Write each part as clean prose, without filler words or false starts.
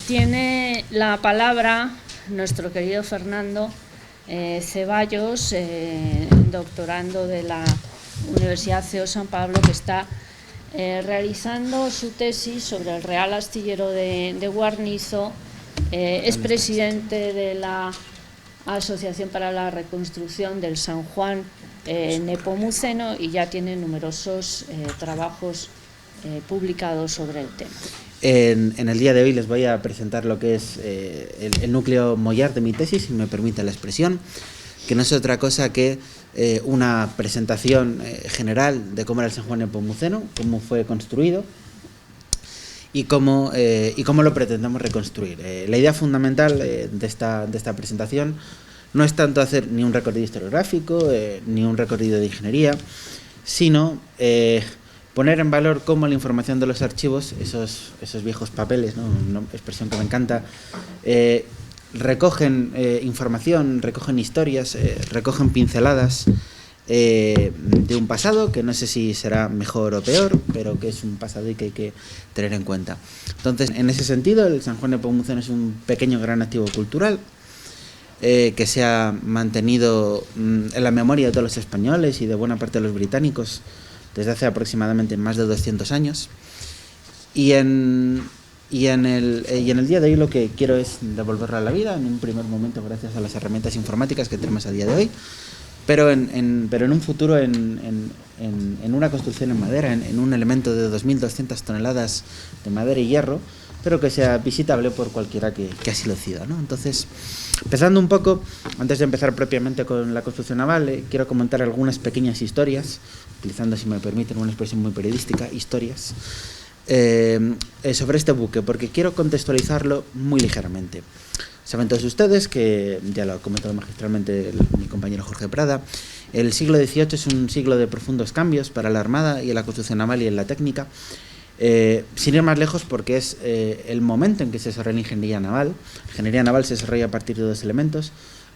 Tiene la palabra nuestro querido Fernando Ceballos, doctorando de la Universidad CEU San Pablo, que está realizando su tesis sobre el Real Astillero de Guarnizo. Es presidente de la Asociación para la Reconstrucción del San Juan Nepomuceno y ya tiene numerosos trabajos publicados sobre el tema. En el día de hoy les voy a presentar lo que es el núcleo mollar de mi tesis, si me permite la expresión, que no es otra cosa que una presentación general de cómo era el San Juan Nepomuceno, cómo fue construido y cómo lo pretendemos reconstruir. La idea fundamental de esta presentación no es tanto hacer ni un recorrido historiográfico ni un recorrido de ingeniería, sino poner en valor cómo la información de los archivos, esos viejos papeles, ¿no? Una expresión que me encanta, recogen información, recogen historias, recogen pinceladas de un pasado que no sé si será mejor o peor, pero que es un pasado y que hay que tener en cuenta. Entonces, en ese sentido, el San Juan Nepomuceno es un pequeño gran activo cultural que se ha mantenido en la memoria de todos los españoles y de buena parte de los británicos desde hace aproximadamente más de 200 años. Y en el día de hoy lo que quiero es devolverlo a la vida, en un primer momento gracias a las herramientas informáticas que tenemos a día de hoy, pero en un futuro en una construcción en madera, en un elemento de 2.200 toneladas de madera y hierro, pero que sea visitable por cualquiera que así lo decida, ¿no? Entonces, empezando un poco, antes de empezar propiamente con la construcción naval, quiero comentar algunas pequeñas historias, utilizando, si me permiten, una expresión muy periodística, historias, sobre este buque, porque quiero contextualizarlo muy ligeramente. Saben todos ustedes que, ya lo ha comentado magistralmente mi compañero Jorge Prada, el siglo XVIII es un siglo de profundos cambios para la Armada y en la construcción naval y en la técnica, sin ir más lejos, porque es el momento en que se desarrolla la ingeniería naval. La ingeniería naval se desarrolla a partir de dos elementos.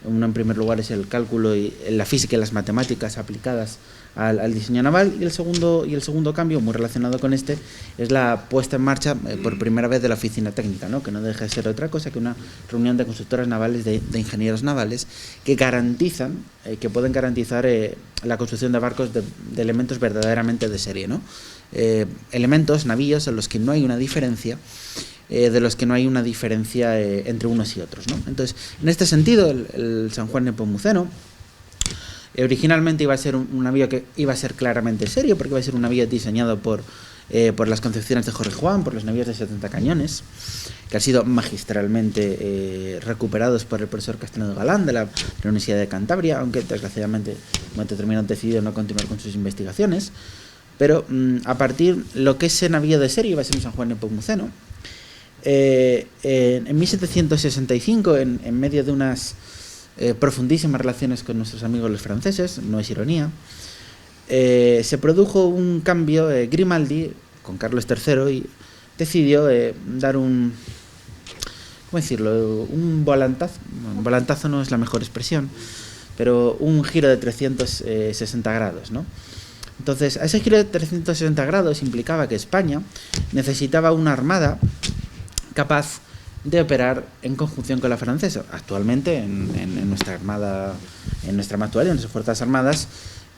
Uno, en primer lugar, es el cálculo y la física y las matemáticas aplicadas al diseño naval, y el segundo cambio, muy relacionado con este, es la puesta en marcha por primera vez de la oficina técnica, ¿no? Que no deja de ser otra cosa que una reunión de constructoras navales, de ingenieros navales, que pueden garantizar la construcción de barcos de elementos verdaderamente de serie, ¿no? Elementos, navíos, en los que no hay una diferencia, entre unos y otros, ¿no? Entonces, en este sentido, el San Juan Nepomuceno originalmente iba a ser un navío que iba a ser claramente serio, porque iba a ser un navío diseñado por las concepciones de Jorge Juan, por los navíos de 70 cañones, que han sido magistralmente recuperados por el profesor Castellano Galán de la Universidad de Cantabria, aunque desgraciadamente en un momento determinado decidió no continuar con sus investigaciones. Pero a partir de lo que ese navío de serie iba a ser un San Juan Nepomuceno, en 1765, en medio de unas profundísimas relaciones con nuestros amigos los franceses, no es ironía, se produjo un cambio. Grimaldi, con Carlos III, y decidió dar un volantazo. Un volantazo no es la mejor expresión, pero un giro de 360 grados, ¿no? Entonces, a ese giro de 360 grados implicaba que España necesitaba una armada capaz de operar en conjunción con la francesa. Actualmente, en nuestra armada actual, en nuestras fuerzas armadas,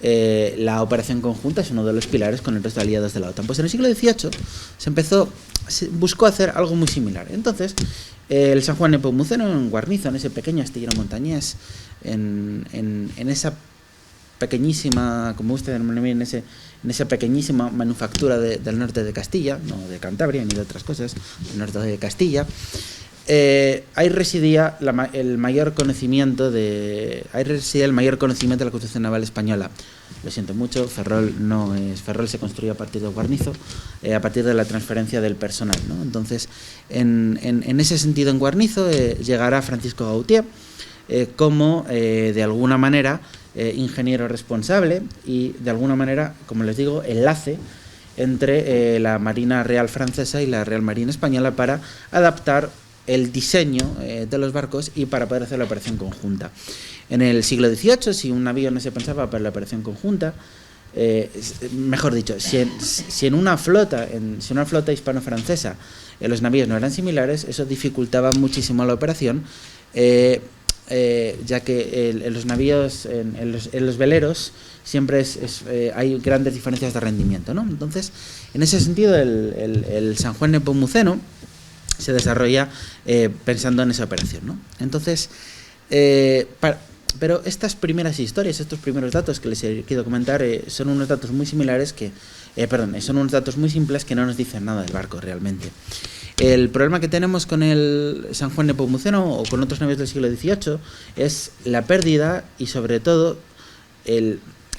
la operación conjunta es uno de los pilares con el resto de aliados de la OTAN. Pues en el siglo XVIII se buscó hacer algo muy similar. Entonces, el San Juan Nepomuceno, en Guarnizo, en ese pequeño astillero montañés, en esa pequeñísima, como usted denomina, en esa pequeñísima manufactura del norte de Castilla, no de Cantabria ni de otras cosas, del norte de Castilla, ahí residía el mayor conocimiento de la construcción naval española. Lo siento mucho, Ferrol se construyó a partir de Guarnizo, a partir de la transferencia del personal, ¿no? Entonces, en ese sentido, en Guarnizo llegará Francisco Gautier como, de alguna manera, ingeniero responsable y, de alguna manera, como les digo, enlace entre la Marina Real Francesa y la Real Marina Española para adaptar el diseño de los barcos y para poder hacer la operación conjunta. En el siglo XVIII, si un navío no se pensaba para la operación conjunta, mejor dicho, si en una flota hispano-francesa los navíos no eran similares, eso dificultaba muchísimo la operación, ya que en los navíos, en los veleros, siempre hay grandes diferencias de rendimiento, ¿no? Entonces, en ese sentido, el San Juan Nepomuceno se desarrolla pensando en esa operación, ¿no? Entonces, pero estas primeras historias, estos primeros datos que les he querido comentar, son unos datos muy similares son unos datos muy simples que no nos dicen nada del barco realmente. El problema que tenemos con el San Juan Nepomuceno o con otros navíos del siglo XVIII es la pérdida y sobre todo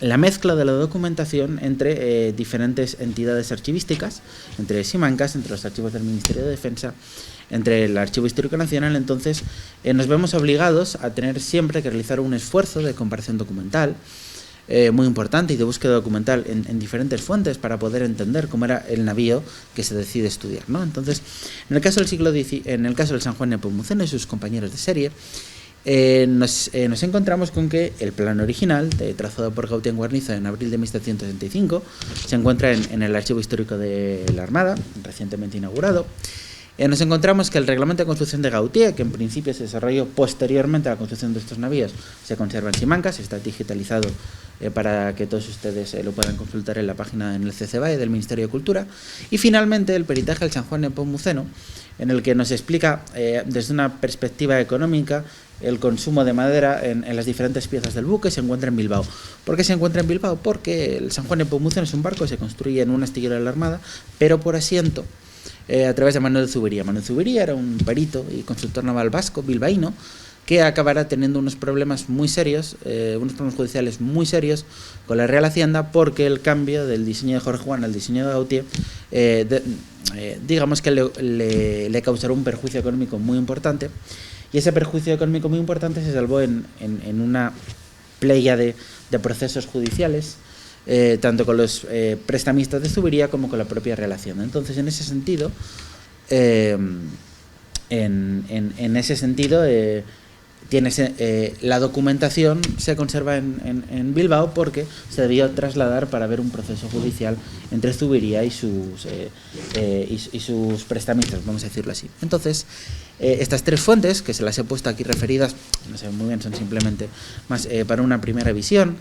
la mezcla de la documentación entre diferentes entidades archivísticas, entre Simancas, entre los archivos del Ministerio de Defensa, entre el Archivo Histórico Nacional. Entonces nos vemos obligados a tener siempre que realizar un esfuerzo de comparación documental muy importante y de búsqueda documental en diferentes fuentes para poder entender cómo era el navío que se decide estudiar, ¿no? Entonces, en el caso del San Juan Nepomuceno y sus compañeros de serie, nos encontramos con que el plan original, trazado por Gautier en Guarnizo en abril de 1765, se encuentra en el Archivo Histórico de la Armada, recientemente inaugurado. Nos encontramos que el reglamento de construcción de Gautier, que en principio se desarrolló posteriormente a la construcción de estos navíos, se conserva en Simancas, está digitalizado para que todos ustedes lo puedan consultar en la página en el CCBAE del Ministerio de Cultura. Y finalmente el peritaje del San Juan Nepomuceno, en el que nos explica desde una perspectiva económica el consumo de madera en las diferentes piezas del buque. Se encuentra en Bilbao. ¿Por qué se encuentra en Bilbao? Porque el San Juan Nepomuceno es un barco que se construye en un astillero de la Armada, pero por asiento, a través de Manuel de Zubería. Manuel de Zubería era un perito y constructor naval vasco, bilbaíno, que acabará teniendo unos problemas muy serios, unos problemas judiciales muy serios con la Real Hacienda, porque el cambio del diseño de Jorge Juan al diseño de Gautier, digamos que le causará un perjuicio económico muy importante, y ese perjuicio económico muy importante se salvó en una playa de procesos judiciales, tanto con los prestamistas de Zubería como con la propia Real Hacienda. Entonces, en ese sentido, la documentación se conserva en Bilbao porque se debió trasladar para ver un proceso judicial entre Zubería y sus prestamistas, vamos a decirlo así. Entonces, estas tres fuentes, que se las he puesto aquí referidas, no sé muy bien, son simplemente más para una primera visión,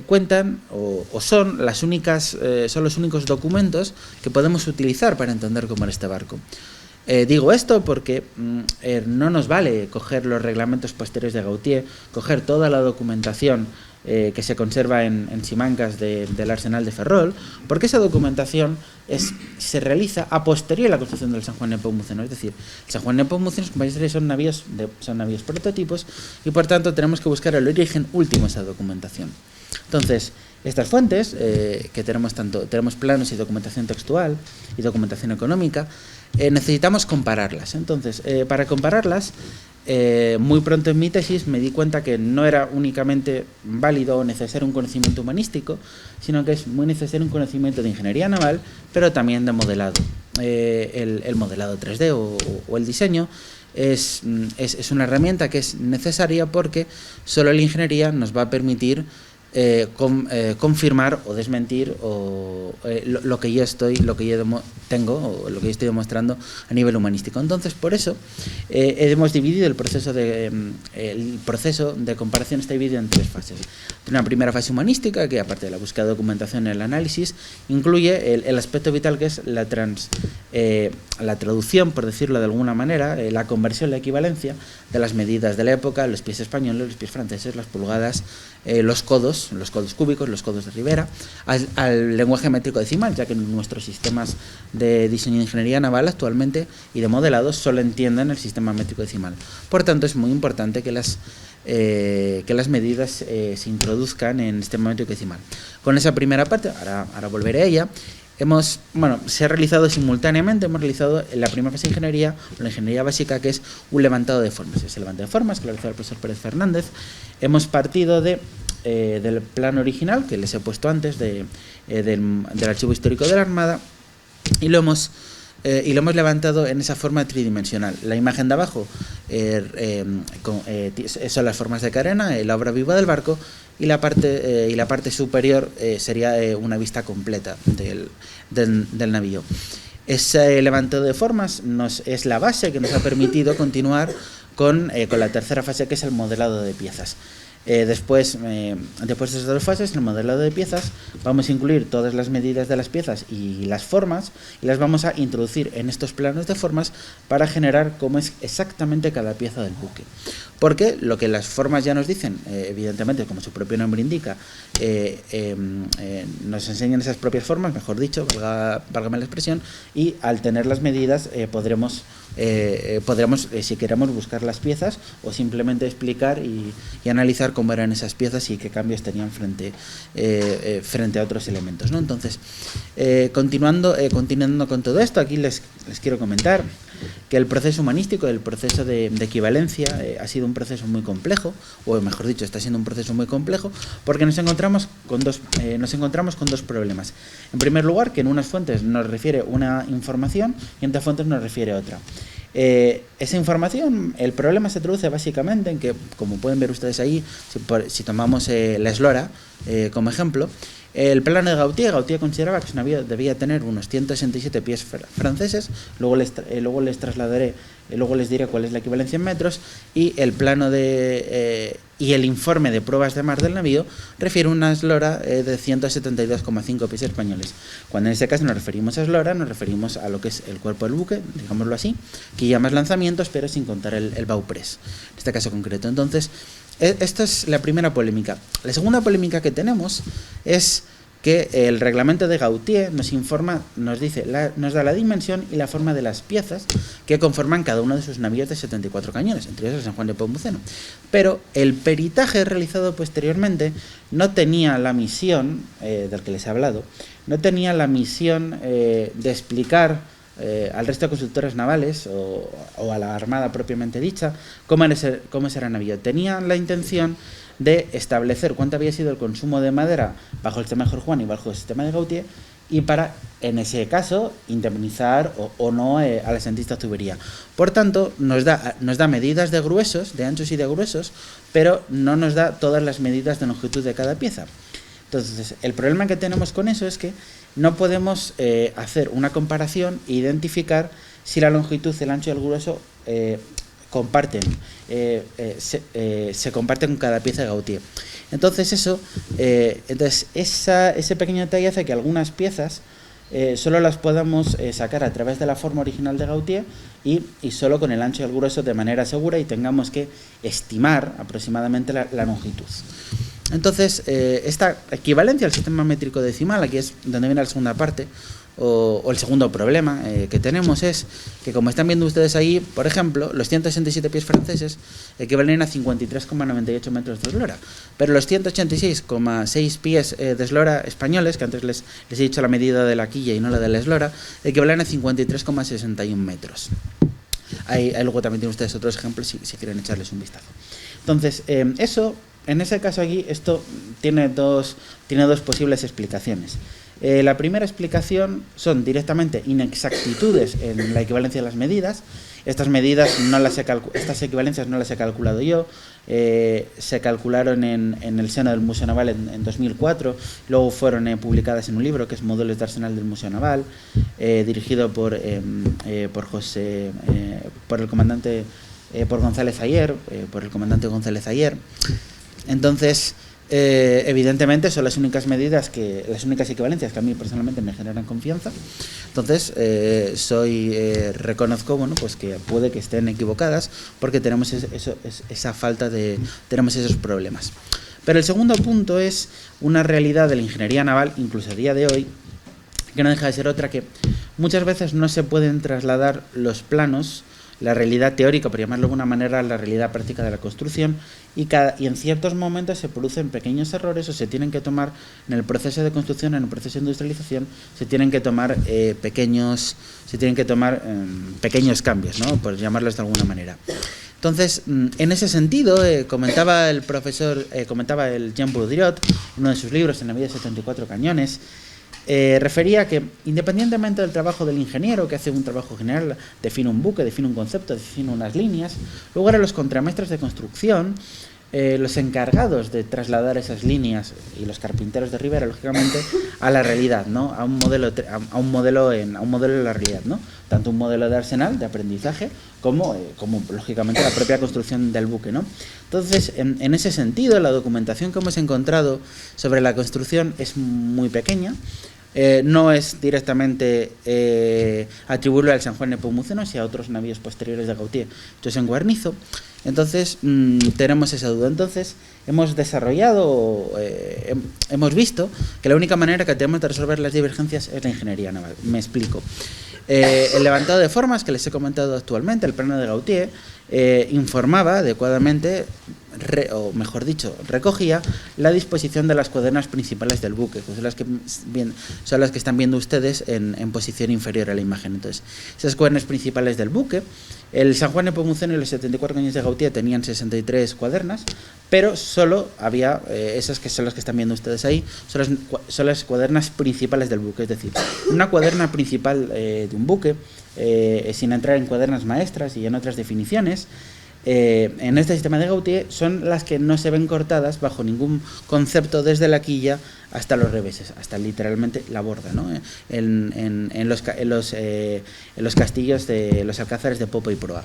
cuentan o son los únicos documentos que podemos utilizar para entender cómo era este barco. Digo esto porque no nos vale coger los reglamentos posteriores de Gautier, coger toda la documentación que se conserva en Simancas del Arsenal de Ferrol, porque esa documentación se realiza a posteriori a la construcción del San Juan Nepomuceno. Es decir, el San Juan Nepomuceno son navíos prototipos y por tanto tenemos que buscar el origen último de esa documentación. Entonces, estas fuentes, que tenemos planos y documentación textual y documentación económica, necesitamos compararlas. Entonces, para compararlas, muy pronto en mi tesis me di cuenta que no era únicamente válido o necesario un conocimiento humanístico, sino que es muy necesario un conocimiento de ingeniería naval, pero también de modelado. El modelado 3D o el diseño es una herramienta que es necesaria porque solo la ingeniería nos va a permitir confirmar o desmentir lo que yo tengo o lo que yo estoy demostrando a nivel humanístico. Entonces, por eso hemos dividido el proceso de comparación, está dividido en tres fases. Una primera fase humanística, que aparte de la búsqueda de documentación y el análisis, incluye el aspecto vital, que es la traducción, por decirlo de alguna manera, la conversión, la equivalencia de las medidas de la época, los pies españoles, los pies franceses, las pulgadas, los codos cúbicos, los codos de Ribera, al lenguaje métrico decimal, ya que nuestros sistemas de diseño de ingeniería naval actualmente y de modelado solo entienden el sistema métrico decimal. Por tanto, es muy importante que las medidas se introduzcan en el sistema métrico decimal. Con esa primera parte, ahora volveré a ella, se ha realizado simultáneamente, hemos realizado en la primera fase de ingeniería, la ingeniería básica, que es un levantado de formas. Ese levantado de formas, que lo realizó el profesor Pérez Fernández. Hemos partido del plan original, que les he puesto antes, del Archivo Histórico de la Armada, y lo hemos y lo hemos levantado en esa forma tridimensional. La imagen de abajo son las formas de carena, la obra viva del barco, y la parte superior sería una vista completa del navío. Ese levantado de formas es la base que nos ha permitido continuar con la tercera fase, que es el modelado de piezas. Después de estas dos fases, el modelado de piezas, vamos a incluir todas las medidas de las piezas y las formas, y las vamos a introducir en estos planos de formas para generar cómo es exactamente cada pieza del buque. Porque lo que las formas ya nos dicen, evidentemente, como su propio nombre indica, nos enseñan esas propias formas, mejor dicho, válgame la expresión, y al tener las medidas podremos, si queremos, buscar las piezas o simplemente explicar y analizar cómo eran esas piezas y qué cambios tenían frente a otros elementos, ¿no? Entonces, continuando con todo esto, aquí les quiero comentar que el proceso humanístico, el proceso de equivalencia, ha sido un proceso muy complejo, o mejor dicho, está siendo un proceso muy complejo, porque nos encontramos con dos problemas. En primer lugar, que en unas fuentes nos refiere una información y en otras fuentes nos refiere otra. Esa información, el problema se traduce básicamente en que, como pueden ver ustedes ahí, si tomamos la eslora como ejemplo, el plano de Gautier consideraba que su navío debía tener unos 167 pies franceses, luego les trasladaré, luego les diré cuál es la equivalencia en metros, y el plano y el informe de pruebas de mar del navío refiere una eslora de 172,5 pies españoles. Cuando en ese caso nos referimos a eslora, nos referimos a lo que es el cuerpo del buque, digámoslo así, que ya más lanzamientos, pero sin contar el bowpress, en este caso concreto. Entonces, esta es la primera polémica. La segunda polémica que tenemos es que el reglamento de Gautier nos da la dimensión y la forma de las piezas que conforman cada uno de sus navíos de 74 cañones, entre ellos el San Juan de Nepomuceno. Pero el peritaje realizado posteriormente no tenía la misión, del que les he hablado, no tenía la misión de explicar al resto de consultores navales o a la Armada propiamente dicha cómo era el navío. Tenían la intención de establecer cuánto había sido el consumo de madera bajo el sistema de Jorge Juan y bajo el sistema de Gautier, y para, en ese caso, indemnizar o no a la Santista Tubería. Por tanto, nos da medidas de gruesos, de anchos y de gruesos, pero no nos da todas las medidas de longitud de cada pieza. Entonces, el problema que tenemos con eso es que no podemos hacer una comparación e identificar si la longitud, el ancho y el grueso se comparten con cada pieza de Gautier. Entonces ese pequeño detalle hace que algunas piezas solo las podamos sacar a través de la forma original de Gautier y solo con el ancho y el grueso de manera segura, y tengamos que estimar aproximadamente la longitud. Entonces, esta equivalencia al sistema métrico decimal, aquí es donde viene la segunda parte, o el segundo problema que tenemos, es que, como están viendo ustedes ahí, por ejemplo, los 167 pies franceses equivalen a 53,98 metros de eslora, pero los 186,6 pies de eslora españoles, que antes les he dicho la medida de la quilla y no la de la eslora, equivalen a 53,61 metros. Ahí luego también tienen ustedes otros ejemplos si quieren echarles un vistazo. Entonces, en ese caso aquí, esto tiene dos posibles explicaciones. La primera explicación son directamente inexactitudes en la equivalencia de las medidas. Estas equivalencias no las he calculado yo, se calcularon en el seno del Museo Naval en 2004, luego fueron publicadas en un libro que es Modelos de Arsenal del Museo Naval, dirigido por González Ayer, por el comandante González Ayer. Entonces, evidentemente son las únicas equivalencias que a mí personalmente me generan confianza. Entonces, reconozco, pues que puede que estén equivocadas, porque tenemos tenemos esos problemas. Pero el segundo punto es una realidad de la ingeniería naval, incluso a día de hoy, que no deja de ser otra, que muchas veces no se pueden trasladar los planos, la realidad teórica, por llamarlo de alguna manera, a la realidad práctica de la construcción, y en ciertos momentos se producen pequeños errores, o se tienen que tomar en el proceso de construcción, en el proceso de industrialización, se tienen que tomar pequeños cambios, ¿no?, por llamarlos de alguna manera. Entonces, en ese sentido, comentaba el Jean Bourdillot, en uno de sus libros, En la vida de 74 cañones, refería que, independientemente del trabajo del ingeniero, que hace un trabajo general, define un buque, define un concepto, define unas líneas, luego eran los contramaestres de construcción, los encargados de trasladar esas líneas, y los carpinteros de Ribera, lógicamente, a la realidad, ¿no? a un modelo de la realidad, ¿no? Tanto un modelo de arsenal, de aprendizaje, como lógicamente la propia construcción del buque, ¿no? Entonces, en ese sentido, la documentación que hemos encontrado sobre la construcción es muy pequeña. No es directamente atribuirlo al San Juan Nepomuceno, sino a otros navíos posteriores de Gautier hechos en Guarnizo. Entonces, tenemos esa duda. Entonces, hemos desarrollado, hemos visto que la única manera que tenemos de resolver las divergencias es la ingeniería naval. Me explico. El levantado de formas que les he comentado actualmente, el plano de Gautier, informaba adecuadamente, o mejor dicho, recogía la disposición de las cuadernas principales del buque, que son las que están viendo ustedes en posición inferior a la imagen. Entonces, esas cuadernas principales del buque, el San Juan Nepomuceno y los 74 cañones de Gautier tenían 63 cuadernas, pero solo había, esas que son las que están viendo ustedes ahí, son las cuadernas principales del buque, es decir, una cuaderna principal de un buque, sin entrar en cuadernas maestras y en otras definiciones, en este sistema de Gautier son las que no se ven cortadas bajo ningún concepto desde la quilla hasta los reveses, hasta literalmente la borda, ¿no? En los castillos de los alcázares de popa y proa.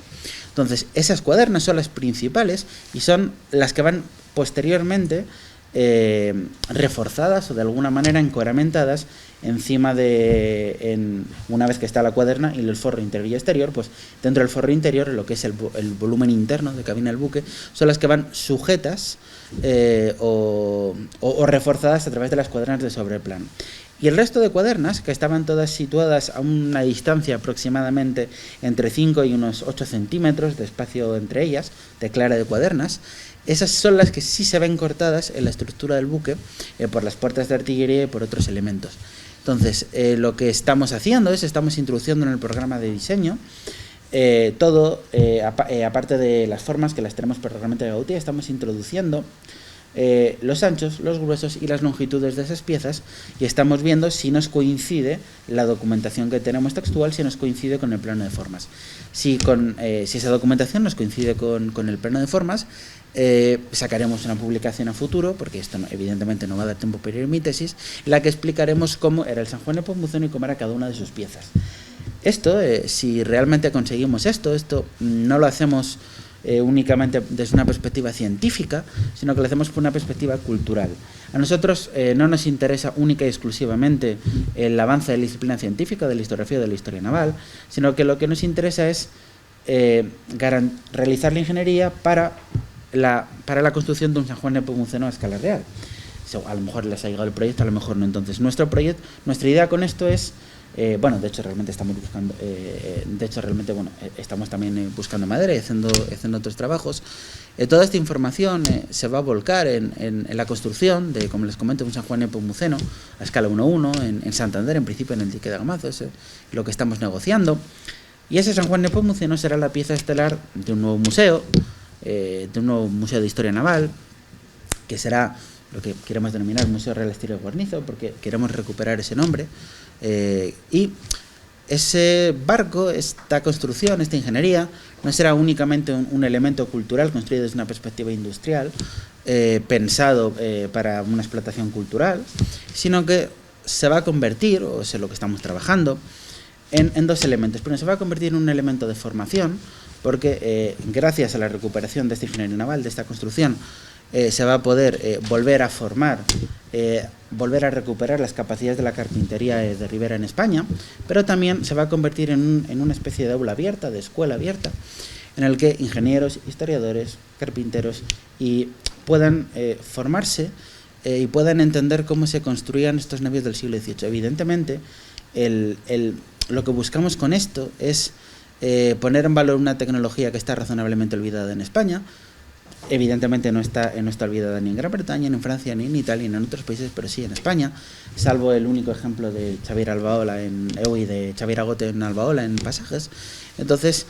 Entonces, esas cuadernas son las principales y son las que van posteriormente reforzadas o de alguna manera encoramentadas encima una vez que está la cuaderna y el forro interior y exterior, pues dentro del forro interior, lo que es el volumen interno de cabina del buque, son las que van sujetas o reforzadas a través de las cuadernas de sobreplano. Y el resto de cuadernas, que estaban todas situadas a una distancia aproximadamente entre 5 y unos 8 centímetros de espacio entre ellas, de clara de cuadernas, esas son las que sí se ven cortadas en la estructura del buque por las puertas de artillería y por otros elementos. Entonces, lo que estamos haciendo es, estamos introduciendo en el programa de diseño todo, aparte de las formas que las tenemos por reglamento de Gautier, estamos introduciendo los anchos, los gruesos y las longitudes de esas piezas, y estamos viendo si nos coincide la documentación que tenemos textual, si nos coincide con el plano de formas. Si esa documentación nos coincide con el plano de formas, sacaremos una publicación a futuro, porque esto evidentemente no va a dar tiempo para ir a mi tesis, en la que explicaremos cómo era el San Juan Nepomuceno y cómo era cada una de sus piezas. Esto, si realmente conseguimos esto no lo hacemos únicamente desde una perspectiva científica, sino que lo hacemos por una perspectiva cultural. A nosotros no nos interesa única y exclusivamente el avance de la disciplina científica, de la historiografía o de la historia naval, sino que lo que nos interesa es realizar la ingeniería para la construcción de un San Juan Nepomuceno a escala real. A lo mejor les ha llegado el proyecto, a lo mejor no. Entonces, nuestra idea con esto es, de hecho realmente estamos también buscando madera y haciendo otros trabajos. Toda esta información se va a volcar en la construcción de, como les comento, un San Juan Nepomuceno a escala 1:1 en Santander, en principio en el dique de Agamazo, es lo que estamos negociando. Y ese San Juan Nepomuceno será la pieza estelar de un nuevo museo, de historia naval, que será lo que queremos denominar Museo Real Estirio de Guarnizo, porque queremos recuperar ese nombre. Y ese barco, esta construcción, esta ingeniería, no será únicamente un elemento cultural construido desde una perspectiva industrial, pensado para una explotación cultural, sino que se va a convertir, o es lo que estamos trabajando, en dos elementos. Primero, se va a convertir en un elemento de formación, porque gracias a la recuperación de esta ingeniería naval, de esta construcción, se va a poder volver a formar, volver a recuperar las capacidades de la carpintería de Ribera en España, pero también se va a convertir en una especie de aula abierta, de escuela abierta, en el que ingenieros, historiadores, carpinteros puedan formarse y puedan entender cómo se construían estos navíos del siglo XVIII. Evidentemente, lo que buscamos con esto es poner en valor una tecnología que está razonablemente olvidada en España. Evidentemente no está olvidada ni en Gran Bretaña, ni en Francia, ni en Italia, ni en otros países, pero sí en España, salvo el único ejemplo de Xavier Albaola y de Xavier Agote en Albaola en Pasajes. Entonces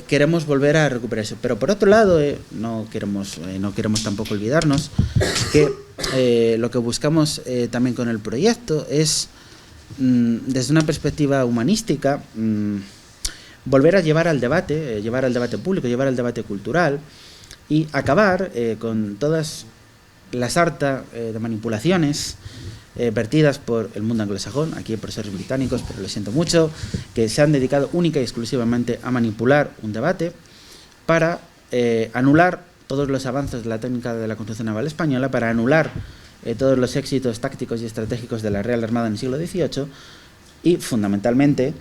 queremos volver a recuperar eso, pero por otro lado no queremos tampoco olvidarnos que lo que buscamos también con el proyecto es desde una perspectiva humanística, volver a llevar al debate público, llevar al debate cultural y acabar con todas la sarta de manipulaciones vertidas por el mundo anglosajón, aquí por profesores británicos, pero lo siento mucho, que se han dedicado única y exclusivamente a manipular un debate para anular todos los avances de la técnica de la construcción naval española, para anular todos los éxitos tácticos y estratégicos de la Real Armada en el siglo XVIII y fundamentalmente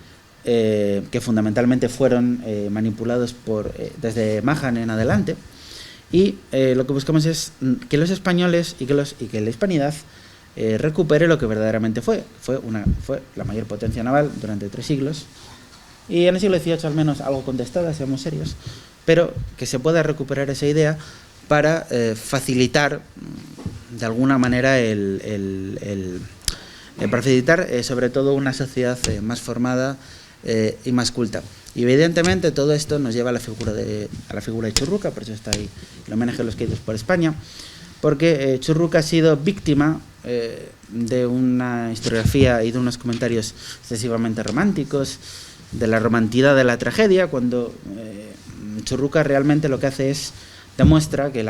fueron manipulados desde Mahan en adelante. Y lo que buscamos es que los españoles y que la hispanidad recupere lo que verdaderamente fue la mayor potencia naval durante 3 siglos, y en el siglo XVIII al menos algo contestada, seamos serios, pero que se pueda recuperar esa idea para facilitar de alguna manera para facilitar sobre todo una sociedad más formada y más culta. Y evidentemente todo esto nos lleva a la figura de Churruca, por eso está ahí el homenaje a los caídos por España, porque Churruca ha sido víctima de una historiografía y de unos comentarios excesivamente románticos, de la romantidad de la tragedia, cuando Churruca realmente lo que hace es demuestra que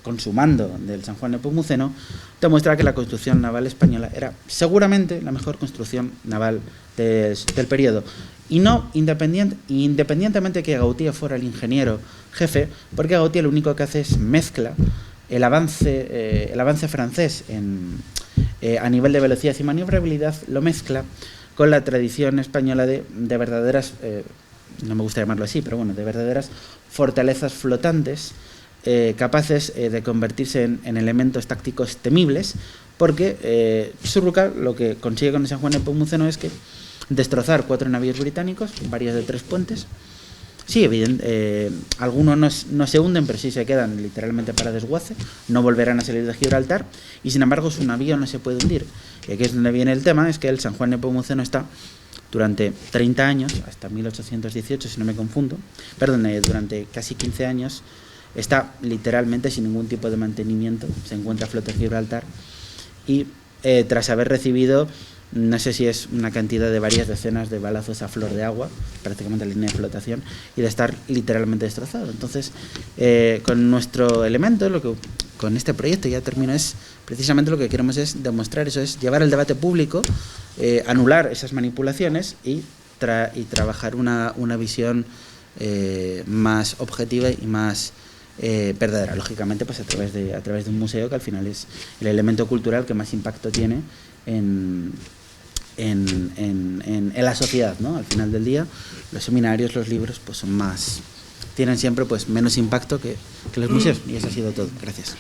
consumando del San Juan Nepomuceno, demuestra que la construcción naval española era seguramente la mejor construcción naval del periodo. Y no independientemente que Gautier fuera el ingeniero jefe, porque Gautier lo único que hace es mezcla el avance francés a nivel de velocidad y maniobrabilidad, lo mezcla con la tradición española de verdaderas, no me gusta llamarlo así, pero bueno, de verdaderas fortalezas flotantes capaces de convertirse en elementos tácticos temibles, porque Churruca lo que consigue con el San Juan Nepomuceno es que destrozar 4 navíos británicos, varios de 3 puentes. Sí, algunos no se hunden, pero sí se quedan literalmente para desguace, no volverán a salir de Gibraltar, y sin embargo su navío no se puede hundir. Y aquí es donde viene el tema, es que el San Juan Nepomuceno está durante 30 años, hasta 1818 si no me confundo, durante casi 15 años, está literalmente sin ningún tipo de mantenimiento, se encuentra a flote en Gibraltar, y tras haber recibido, no sé si es una cantidad de varias decenas de balazos a flor de agua, prácticamente la línea de flotación, y de estar literalmente destrozado. Entonces, con nuestro elemento, con este proyecto, ya termino, es precisamente lo que queremos es demostrar, eso es llevar al debate público, anular esas manipulaciones y trabajar una visión más objetiva y más verdadera, lógicamente pues a través de un museo, que al final es el elemento cultural que más impacto tiene en la sociedad, ¿no? Al final del día, los seminarios, los libros, pues tienen siempre pues menos impacto que los museos, y eso ha sido todo. Gracias.